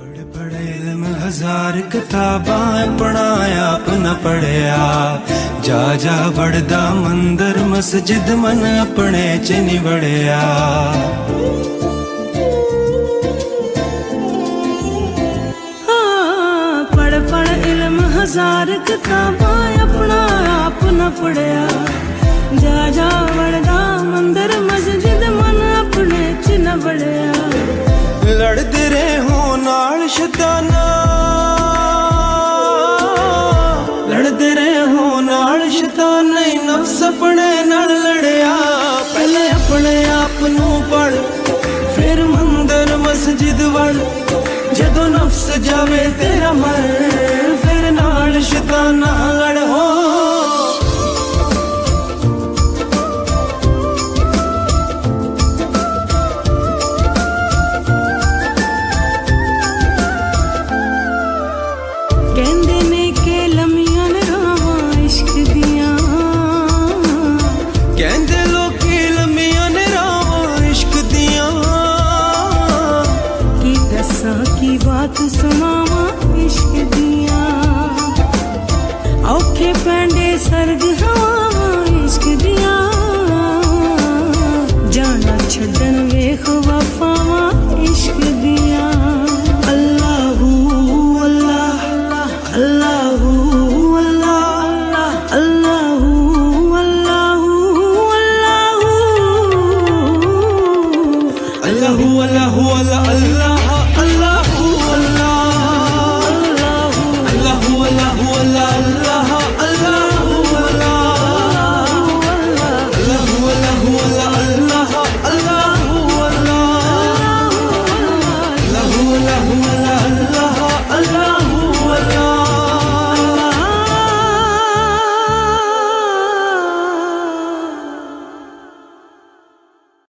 पढ़ पढ़ इल्म हजार किताबां पढ़ाया अपना पढ़िया जा जा बढ़दा मंदिर मस्जिद मन अपने च निवड़िया। पढ़ पढ़ इल्म हजार किताबां अपना अपना पढ़िया जा जा बढ़दा मंदिर मस्जिद मन अपने च निवड़िया। लड़ते रहे हो नाल शैताना लड़ते रहे हो नाल शैतान नहीं नफ्स अपने नाल लड़िया। पहले अपने आप नू पढ़ फिर मंदिर मस्जिद वड़ जदों नफ्स जावे तेरा मर फिर नाल शैताना लड़ हो। कहंदे ने के लम्हियां ने रावां इश्क दियां कहंदे लोकी लम्हियां ने रावां इश्क दियां। की दसां की बात सुनावां इश्क दियां औखे पैंडे सरग हवा